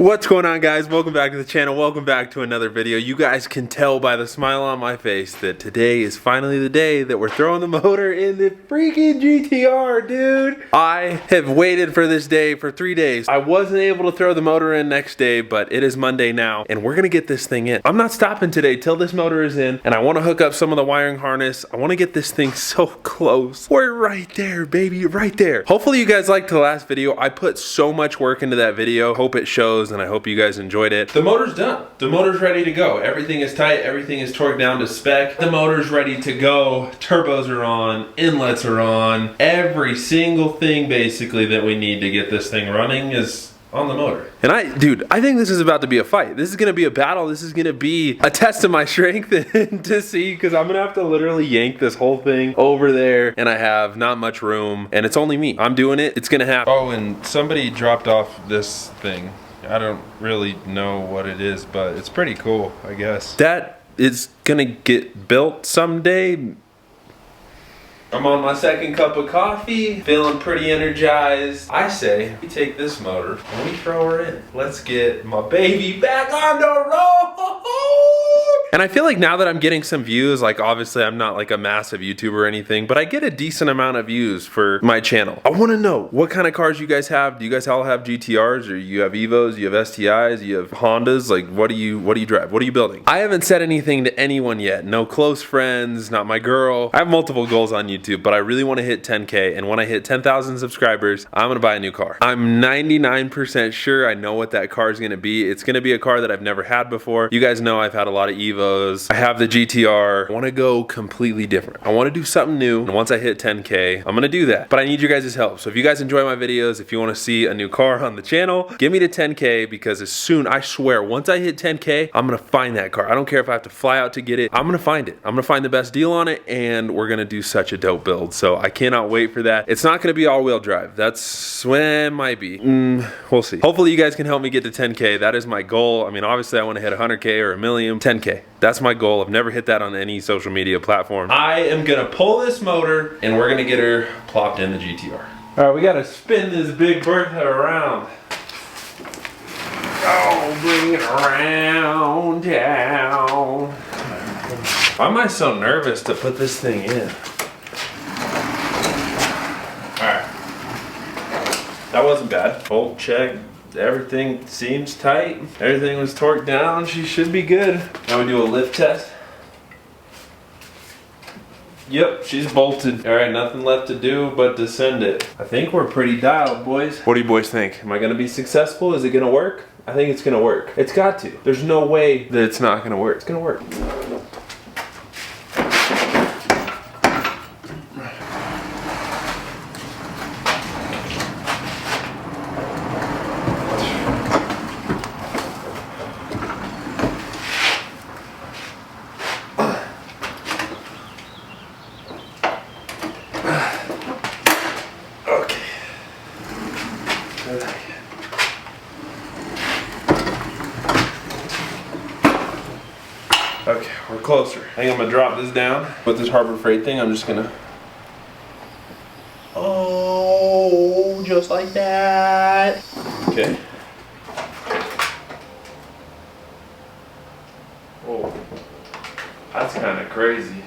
What's going on, guys? Welcome back to the channel. Welcome back to another video. You guys can tell by the smile on my face that today is finally the day that we're throwing the motor in the freaking GTR, dude. I have waited for this day for 3 days. I wasn't able to throw the motor in next day, but it is Monday now, and we're gonna get this thing in. I'm not stopping today till this motor is in, and I wanna hook up some of the wiring harness. I wanna get this thing so close. We're right there, baby, right there. Hopefully you guys liked the last video. I put so much work into that video. Hope it shows, and I hope you guys enjoyed it. The motor's done. The motor's ready to go. Everything is tight. Everything is torqued down to spec. The motor's ready to go. Turbos are on. Inlets are on. Every single thing basically that we need to get this thing running is on the motor. And dude, I think this is about to be a fight. This is gonna be a battle. This is gonna be a test of my strength to see, because I'm gonna have to literally yank this whole thing over there, and I have not much room, and it's only me. I'm doing it. It's gonna happen. Oh, and somebody dropped off this thing. I don't really know what it is, but it's pretty cool, I guess. That is gonna get built someday. I'm on my second cup of coffee, feeling pretty energized. I say we take this motor and we throw her in. Let's get my baby back on the road. And I feel like now that I'm getting some views, like obviously I'm not like a massive YouTuber or anything, but I get a decent amount of views for my channel. I wanna know what kind of cars you guys have. Do you guys all have GTRs, or you have Evos, you have STIs, you have Hondas? Like what do you drive? What are you building? I haven't said anything to anyone yet. No close friends, not my girl. I have multiple goals on YouTube, but I really wanna hit 10K, and when I hit 10,000 subscribers, I'm gonna buy a new car. I'm 99% sure I know what that car is gonna be. It's gonna be a car that I've never had before. You guys know I've had a lot of Evos. I have the GTR. I want to go completely different. I want to do something new, and once I hit 10K, I'm gonna do that. But I need your guys' help. So if you guys enjoy my videos, if you want to see a new car on the channel, give me to 10K, because as soon, I swear, once I hit 10K, I'm gonna find that car. I don't care if I have to fly out to get it. I'm gonna find it. I'm gonna find the best deal on it, and we're gonna do such a dope build. So I cannot wait for that. It's not gonna be all-wheel drive. That's when it might be. We'll see. Hopefully you guys can help me get to 10K. That is my goal. I mean, obviously I want to hit 100K or a million. 10K. That's my goal. I've never hit that on any social media platform. I am gonna pull this motor, and we're gonna get her plopped in the GTR. All right, we gotta spin this big Bertha around. Oh, bring it around town. Why am I so nervous to put this thing in? All right, that wasn't bad. Bolt check. Everything seems tight. Everything was torqued down. She should be good. Now we do a lift test. Yep, she's bolted. All right, nothing left to do but to send it. I think we're pretty dialed, boys. What do you boys think? Am I gonna be successful? Is it gonna work? I think it's gonna work. It's got to. There's no way that it's not gonna work. It's gonna work. Okay, we're closer. I think I'm gonna drop this down. With this Harbor Freight thing, I'm just gonna... Oh, just like that. Okay. Whoa, that's kind of crazy.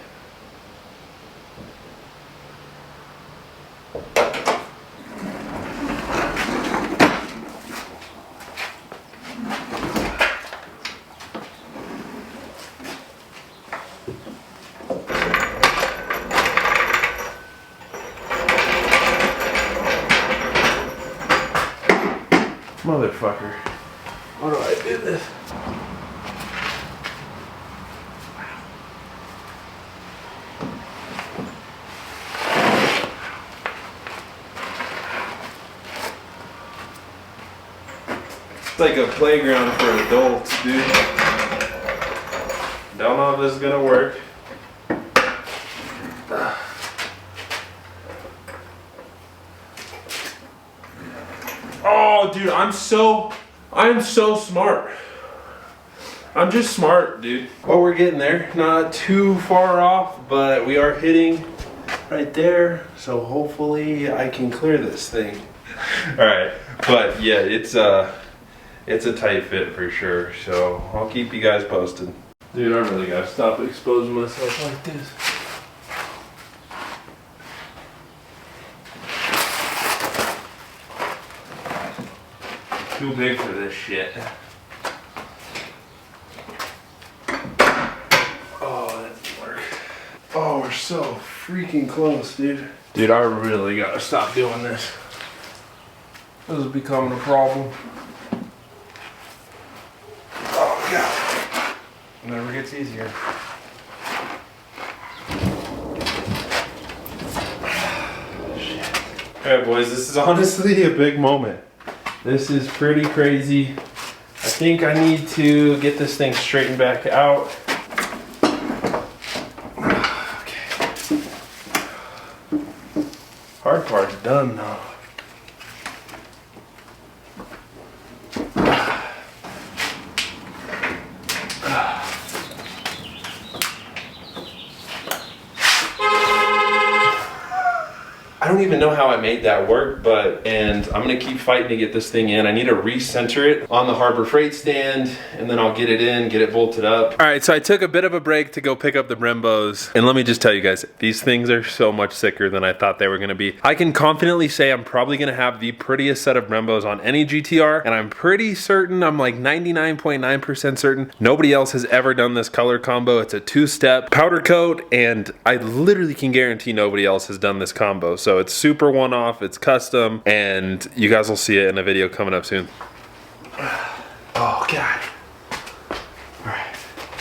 Motherfucker. How do I do this? It's like a playground for adults, dude. Don't know if this is gonna work. Oh, dude, I'm so smart. I'm just smart, dude. Well, we're getting there. Not too far off, but we are hitting right there. So hopefully I can clear this thing. All right, but yeah, it's it's a tight fit for sure. So I'll keep you guys posted. Dude, I really gotta stop exposing myself like this. Too big for this shit. Oh, that didn't work. Oh, we're so freaking close, dude. Dude, I really gotta stop doing this. This is becoming a problem. Oh, God. It never gets easier. Shit. Alright, boys, this is honestly a big moment. This is pretty crazy. I think I need to get this thing straightened back out. Okay. Hard part's done though. I don't even know how I made that work, and I'm gonna keep fighting to get this thing in. I need to recenter it on the Harbor Freight stand, and then I'll get it in, get it bolted up. All right, so I took a bit of a break to go pick up the Brembos, and let me just tell you guys, these things are so much sicker than I thought they were gonna be. I can confidently say I'm probably gonna have the prettiest set of Brembos on any GTR, and I'm pretty certain, I'm like 99.9% certain, nobody else has ever done this color combo. It's a two-step powder coat, and I literally can guarantee nobody else has done this combo. So it's super one-off, it's custom, and you guys will see it in a video coming up soon. Oh, God.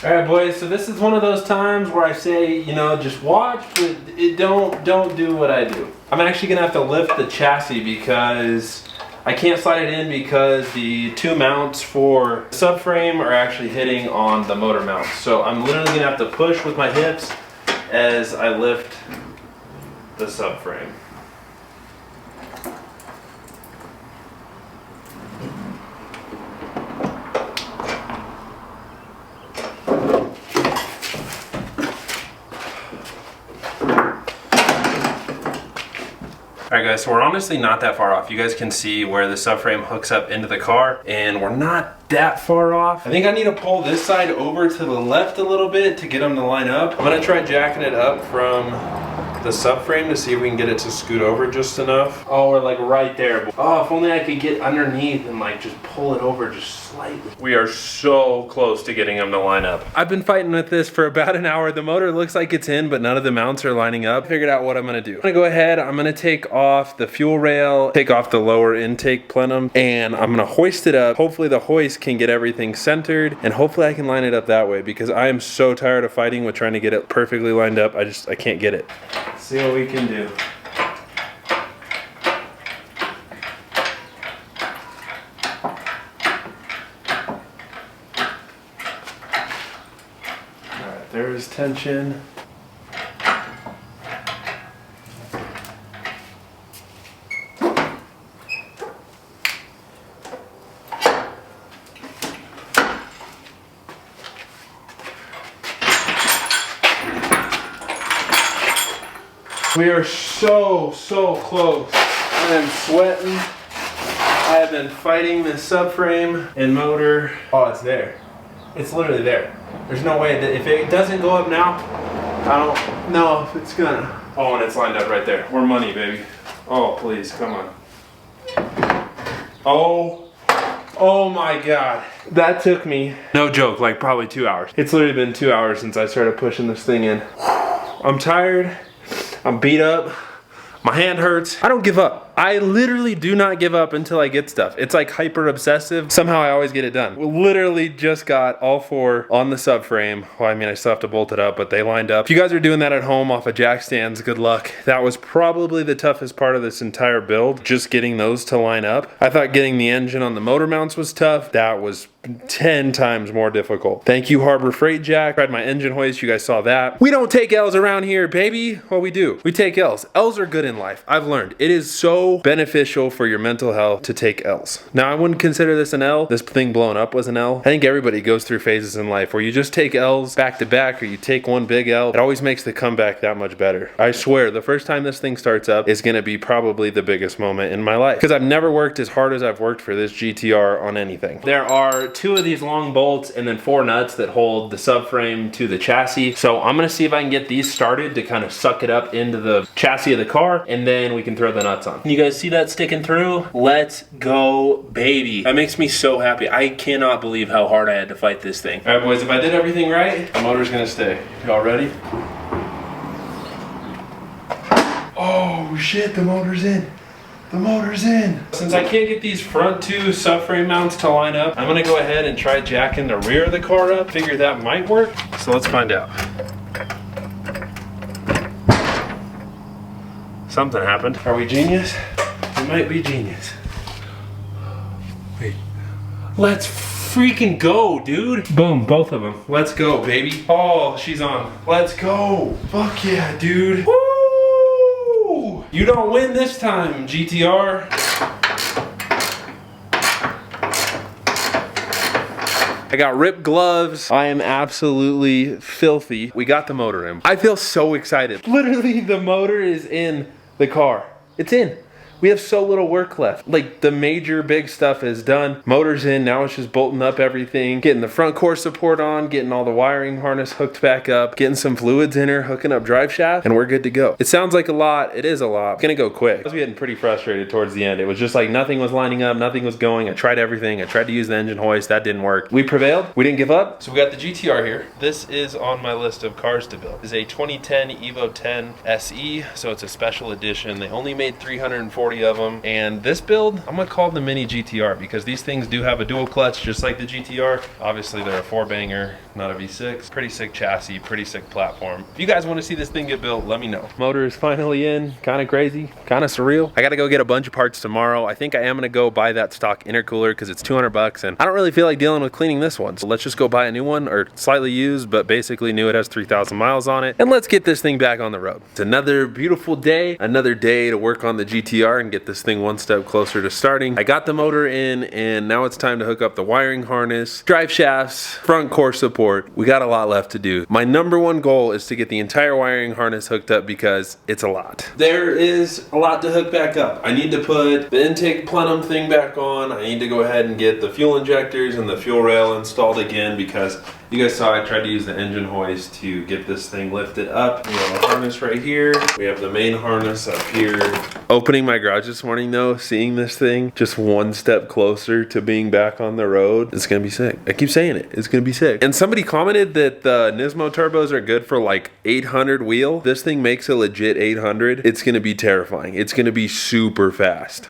All right, boys, so this is one of those times where I say, you know, just watch, but don't do what I do. I'm actually gonna have to lift the chassis because I can't slide it in because the two mounts for subframe are actually hitting on the motor mounts. So I'm literally gonna have to push with my hips as I lift the subframe. Alright guys, so we're honestly not that far off. You guys can see where the subframe hooks up into the car, and we're not that far off. I think I need to pull this side over to the left a little bit to get them to line up. I'm gonna try jacking it up from the subframe to see if we can get it to scoot over just enough. Oh, we're like right there. Oh, if only I could get underneath and like just pull it over just slightly. We are so close to getting them to line up. I've been fighting with this for about an hour. The motor looks like it's in, but none of the mounts are lining up. I figured out what I'm gonna do. I'm gonna go ahead, I'm gonna take off the fuel rail, take off the lower intake plenum, and I'm gonna hoist it up. Hopefully the hoist can get everything centered, and hopefully I can line it up that way because I am so tired of fighting with trying to get it perfectly lined up. I can't get it. Let's see what we can do. Alright, there's tension. We are so close. I am sweating. I have been fighting this subframe and motor. Oh, it's there. It's literally there. There's no way that if it doesn't go up now, I don't know if it's gonna. Oh, and it's lined up right there. We're money, baby. Oh, please, come on. Oh my God. That took me, no joke, like probably 2 hours. It's literally been 2 hours since I started pushing this thing in. I'm tired. I'm beat up. My hand hurts. I don't give up. I literally do not give up until I get stuff. It's like hyper obsessive. Somehow I always get it done. We literally just got all four on the subframe. Well, I mean, I still have to bolt it up, but they lined up. If you guys are doing that at home off of jack stands, good luck. That was probably the toughest part of this entire build, just getting those to line up. I thought getting the engine on the motor mounts was tough. That was 10 times more difficult. Thank you, Harbor Freight Jack. Tried my engine hoist, you guys saw that. We don't take L's around here, baby. Well, we do. We take L's. L's are good in life. I've learned. It is so so beneficial for your mental health to take L's. Now, I wouldn't consider this an L. This thing blowing up was an L. I think everybody goes through phases in life where you just take L's back to back, or you take one big L. It always makes the comeback that much better. I swear, the first time this thing starts up is gonna be probably the biggest moment in my life, because I've never worked as hard as I've worked for this GTR on anything. There are 2 of these long bolts and then 4 nuts that hold the subframe to the chassis. So I'm gonna see if I can get these started to kind of suck it up into the chassis of the car, and then we can throw the nuts on. You guys see that sticking through? Let's go, baby. That makes me so happy. I cannot believe how hard I had to fight this thing. All right, boys, if I did everything right, the motor's gonna stay. Y'all ready? Oh shit, the motor's in. The motor's in. Since I can't get these front 2 subframe mounts to line up, I'm gonna go ahead and try jacking the rear of the car up. Figure that might work. So let's find out. Something happened. Are we genius? We might be genius. Wait. Let's freaking go, dude. Boom, both of them. Let's go, baby. Oh, she's on. Let's go. Fuck yeah, dude. Woo! You don't win this time, GTR. I got ripped gloves. I am absolutely filthy. We got the motor in. I feel so excited. Literally, the motor is in the car. It's in. We have so little work left. Like, the major big stuff is done. Motor's in, now it's just bolting up everything, getting the front core support on, getting all the wiring harness hooked back up, getting some fluids in her, hooking up drive shaft, and we're good to go. It sounds like a lot, it is a lot. It's gonna go quick. I was getting pretty frustrated towards the end. It was just like nothing was lining up, nothing was going. I tried everything. I tried to use the engine hoist, that didn't work. We prevailed, we didn't give up. So we got the GTR here. This is on my list of cars to build. This is a 2010 Evo 10 SE, so it's a special edition. They only made 340 of them, and this build, I'm gonna call it the mini GTR, because these things do have a dual clutch just like the GTR. Obviously they're a 4-banger, not a V6. Pretty sick chassis, pretty sick platform. If you guys want to see this thing get built, let me know. Motor is finally in, kind of crazy, kind of surreal. I gotta go get a bunch of parts tomorrow. I think I am gonna go buy that stock intercooler because it's 200 bucks, and I don't really feel like dealing with cleaning this one. So let's just go buy a new one, or slightly used, but basically new. It has 3,000 miles on it, and let's get this thing back on the road. It's another beautiful day, another day to work on the GTR and get this thing one step closer to starting. I got the motor in, and now it's time to hook up the wiring harness, drive shafts, front core support. We got a lot left to do. My #1 goal is to get the entire wiring harness hooked up, because it's a lot. There is a lot to hook back up. I need to put the intake plenum thing back on. I need to go ahead and get the fuel injectors and the fuel rail installed again, because you guys saw I tried to use the engine hoist to get this thing lifted up. We have a harness right here. We have the main harness up here. Opening my garage this morning though, seeing this thing just one step closer to being back on the road, it's gonna be sick. I keep saying it, it's gonna be sick. And somebody commented that the Nismo turbos are good for like 800 wheel. This thing makes a legit 800. It's gonna be terrifying. It's gonna be super fast.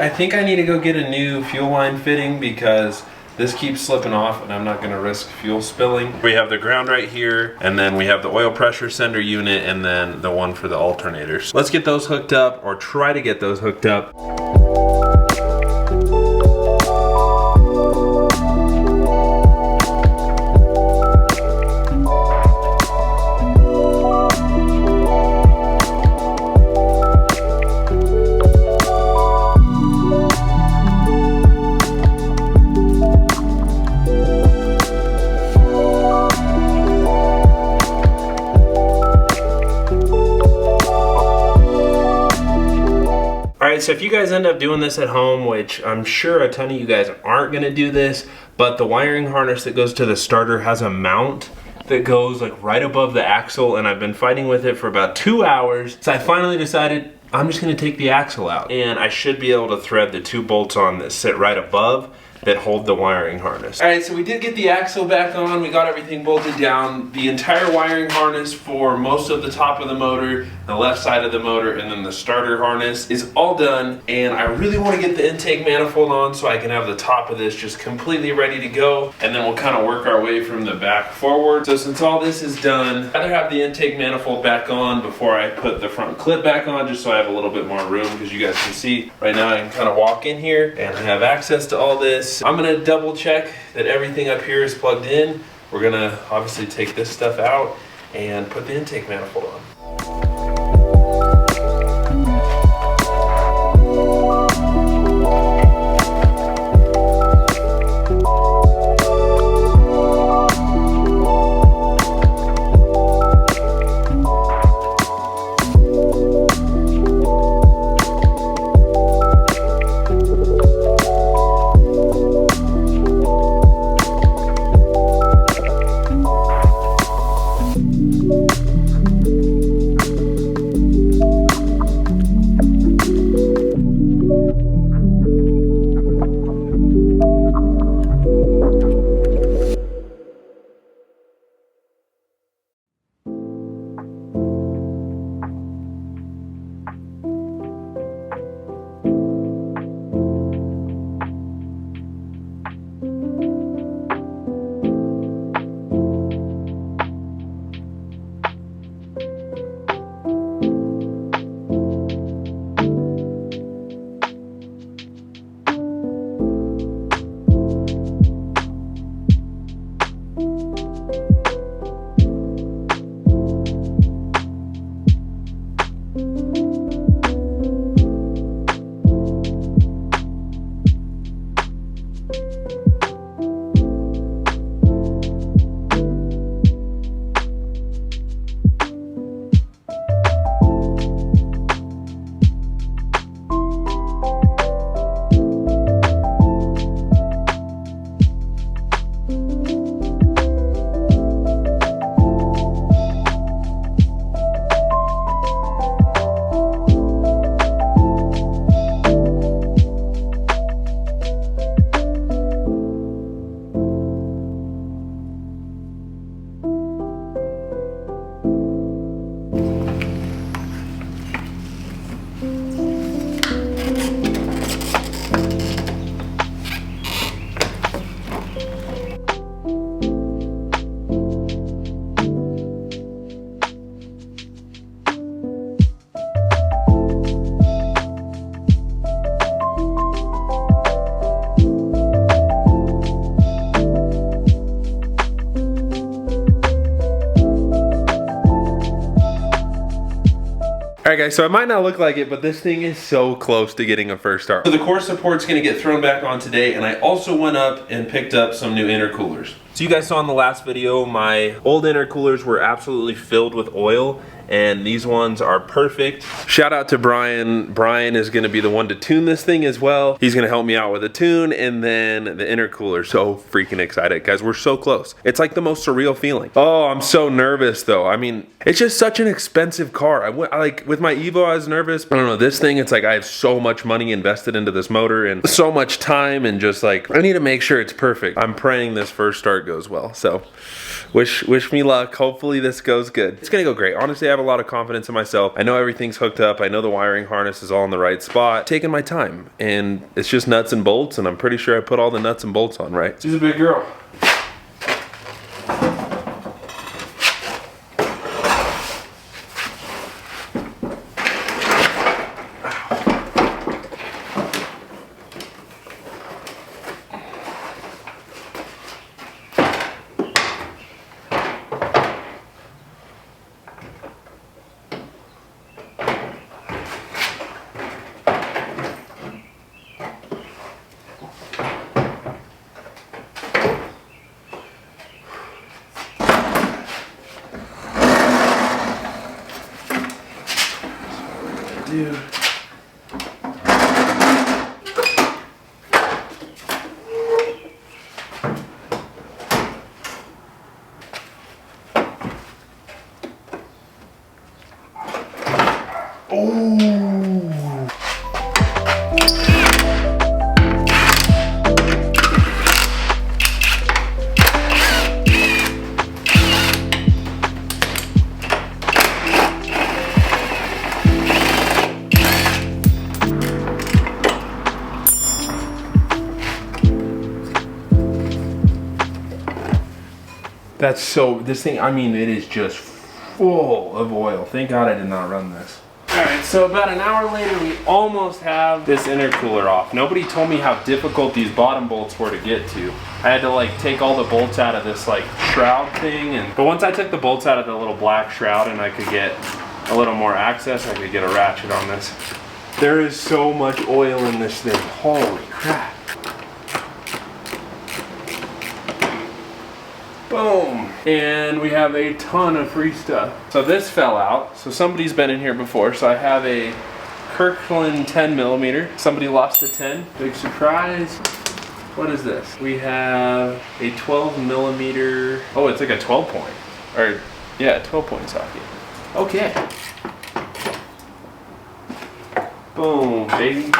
I think I need to go get a new fuel line fitting, because this keeps slipping off and I'm not gonna risk fuel spilling. We have the ground right here, and then we have the oil pressure sender unit, and then the one for the alternators. Let's get those hooked up, or try to get those hooked up. So if you guys end up doing this at home, which I'm sure a ton of you guys aren't gonna do this, but the wiring harness that goes to the starter has a mount that goes like right above the axle, and I've been fighting with it for about 2 hours. So I finally decided I'm just gonna take the axle out, and I should be able to thread the 2 bolts on that sit right above that hold the wiring harness. All right, so we did get the axle back on. We got everything bolted down. The entire wiring harness for most of the top of the motor, the left side of the motor, and then the starter harness is all done. And I really want to get the intake manifold on so I can have the top of this just completely ready to go. And then we'll kind of work our way from the back forward. So since all this is done, I'd rather have the intake manifold back on before I put the front clip back on, just so I have a little bit more room, because you guys can see right now I can kind of walk in here and I have access to all this. I'm gonna double check that everything up here is plugged in. We're gonna obviously take this stuff out and put the intake manifold on. All right guys, so it might not look like it, but this thing is so close to getting a first start. So the core support's gonna get thrown back on today, and I also went up and picked up some new intercoolers. So you guys saw in the last video, my old intercoolers were absolutely filled with oil, and these ones are perfect. Shout out to Brian. Brian is gonna be the one to tune this thing as well. He's gonna help me out with a tune and then the intercooler. So freaking excited, guys. We're so close. It's like the most surreal feeling. Oh, I'm so nervous though. I mean, it's just such an expensive car. I like with my Evo, I was nervous. I don't know, this thing, it's like I have so much money invested into this motor and so much time, and just like, I need to make sure it's perfect. I'm praying this first start goes well. So wish me luck. Hopefully this goes good. It's gonna go great. Honestly, I have a lot of confidence in myself. I know everything's hooked up. I know the wiring harness is all in the right spot. Taking my time, and it's just nuts and bolts, and I'm pretty sure I put all the nuts and bolts on right. She's a big girl. Dude. Oh. That's so, this thing, I mean, it is just full of oil. Thank God I did not run this. Alright, so about an hour later, we almost have this intercooler off. Nobody told me how difficult these bottom bolts were to get to. I had to like take all the bolts out of this like shroud thing, but once I took the bolts out of the little black shroud and I could get a little more access, I could get a ratchet on this. There is so much oil in this thing. Holy crap. Boom. And we have a ton of free stuff. So this fell out. So somebody's been in here before. So I have a Kirkland 10mm. Somebody lost a 10. Big surprise. What is this? We have a 12mm. Oh, it's like a 12 point. Or, yeah, 12 point socket. Okay. Boom, baby.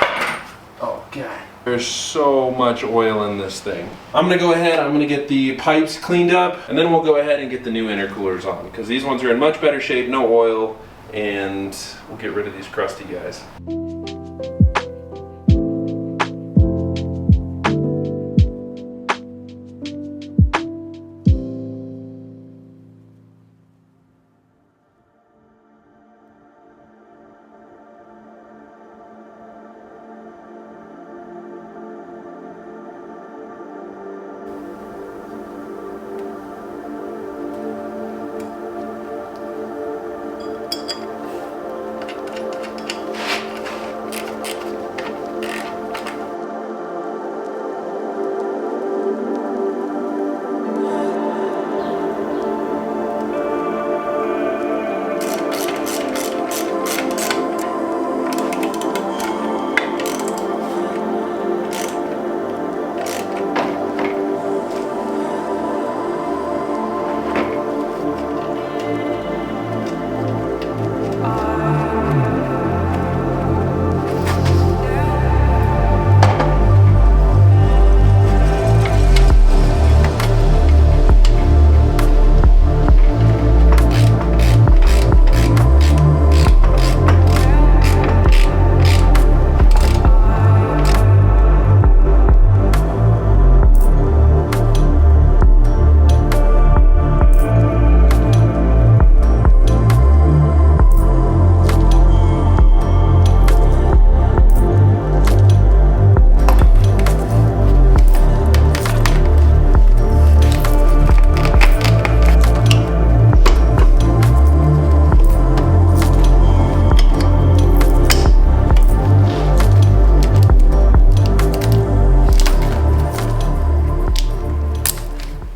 Oh, God. There's so much oil in this thing. I'm gonna go ahead, I'm gonna get the pipes cleaned up, and then we'll go ahead and get the new intercoolers on, because these ones are in much better shape, no oil, and we'll get rid of these crusty guys.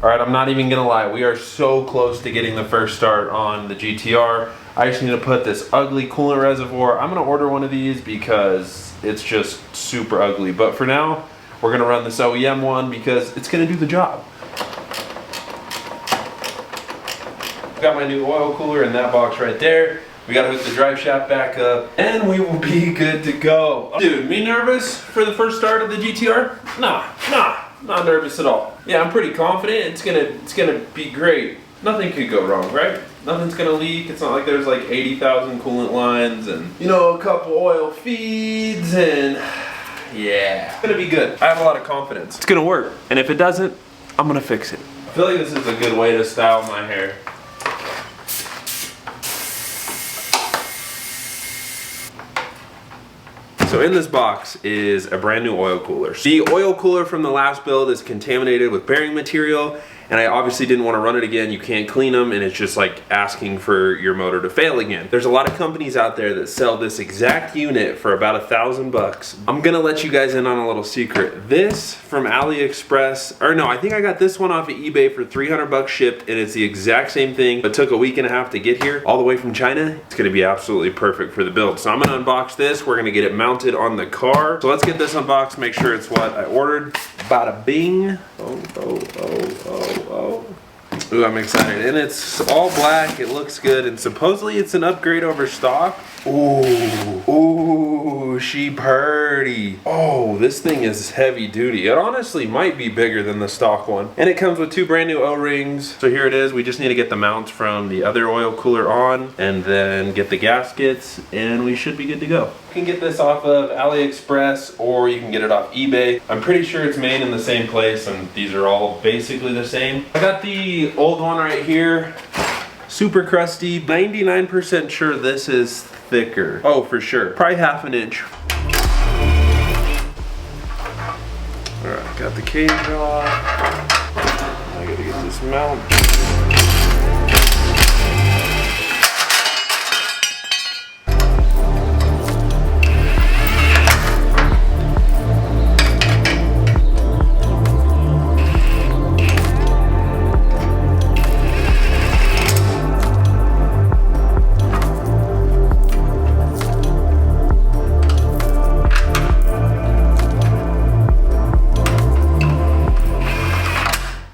Alright, I'm not even gonna lie, we are so close to getting the first start on the GTR. I just need to put this ugly coolant reservoir. I'm gonna order one of these because it's just super ugly. But for now, we're gonna run this OEM one because it's gonna do the job. Got my new oil cooler in that box right there. We gotta hook the drive shaft back up and we will be good to go. Dude, me nervous for the first start of the GTR? Nah, not nervous at all. Yeah, I'm pretty confident it's gonna be great. Nothing could go wrong, right? Nothing's gonna leak. It's not like there's like 80,000 coolant lines and, you know, a couple oil feeds and yeah, it's gonna be good. I have a lot of confidence. It's gonna work. And if it doesn't, I'm gonna fix it. I feel like this is a good way to style my hair. So in this box is a brand new oil cooler. The oil cooler from the last build is contaminated with bearing material, and I obviously didn't want to run it again. You can't clean them, and it's just like asking for your motor to fail again. There's a lot of companies out there that sell this exact unit for about $1,000. I'm gonna let you guys in on a little secret. This from AliExpress, or no, I think I got this one off of eBay for $300 shipped, and it's the exact same thing, but took a week and a half to get here, all the way from China. It's gonna be absolutely perfect for the build. So I'm gonna unbox this. We're gonna get it mounted on the car. So let's get this unboxed, make sure it's what I ordered. Bada bing. Oh. Ooh, I'm excited. And it's all black, it looks good, and supposedly it's an upgrade over stock. Ooh, Oh, she purdy. Oh, this thing is heavy duty. It honestly might be bigger than the stock one. And it comes with 2 brand new O-rings. So here it is. We just need to get the mounts from the other oil cooler on and then get the gaskets and we should be good to go. You can get this off of AliExpress or you can get it off eBay. I'm pretty sure it's made in the same place and these are all basically the same. I got the old one right here. Super crusty. 99% sure this is thicker. Oh, for sure. Probably ½ an inch. Alright, got the cage off. I gotta get this mount.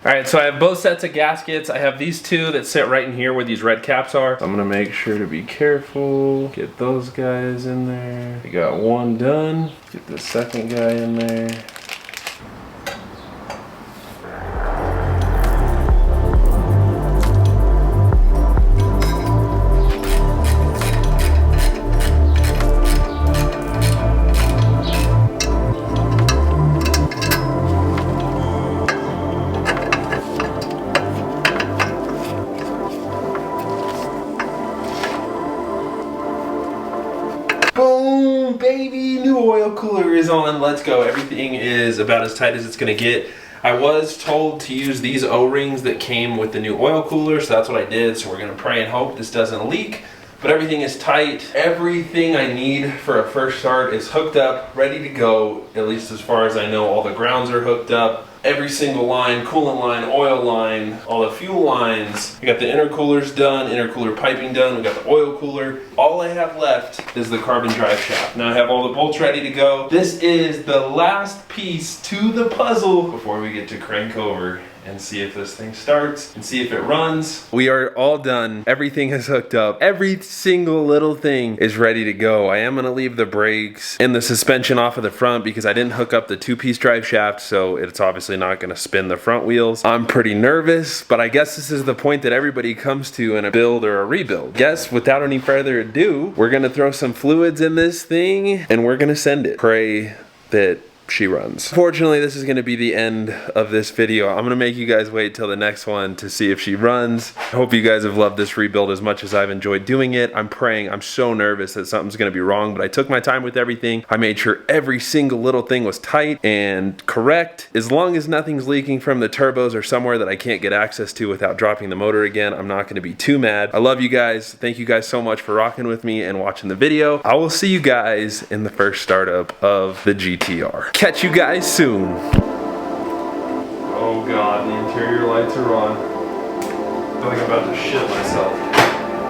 Alright, so I have both sets of gaskets. I have these 2 that sit right in here where these red caps are. So I'm gonna make sure to be careful. Get those guys in there. We got 1 done. Get the second guy in there. Boom, baby, new oil cooler is on. Let's go. Everything is about as tight as it's gonna get. I was told to use these O-rings that came with the new oil cooler, so that's what I did. So we're gonna pray and hope this doesn't leak, but everything is tight. Everything I need for a first start is hooked up, ready to go. At least as far as I know, all the grounds are hooked up. Every single line, coolant line, oil line, all the fuel lines. We got the intercoolers done, intercooler piping done, we got the oil cooler. All I have left is the carbon drive shaft. Now I have all the bolts ready to go. This is the last piece to the puzzle before we get to crank over and see if this thing starts and see if it runs. We are all done. Everything is hooked up. Every single little thing is ready to go. I am gonna leave the brakes and the suspension off of the front because I didn't hook up the 2-piece drive shaft, so it's obviously not gonna spin the front wheels. I'm pretty nervous, but I guess this is the point that everybody comes to in a build or a rebuild. Guess without any further ado, we're gonna throw some fluids in this thing and we're gonna send it. Pray that she runs. Fortunately, this is going to be the end of this video. I'm going to make you guys wait till the next one to see if she runs. I hope you guys have loved this rebuild as much as I've enjoyed doing it. I'm praying. I'm so nervous that something's going to be wrong, but I took my time with everything. I made sure every single little thing was tight and correct. As long as nothing's leaking from the turbos or somewhere that I can't get access to without dropping the motor again, I'm not going to be too mad. I love you guys. Thank you guys so much for rocking with me and watching the video. I will see you guys in the first startup of the GTR. Catch you guys soon. Oh God, the interior lights are on. I feel like I'm about to shit myself.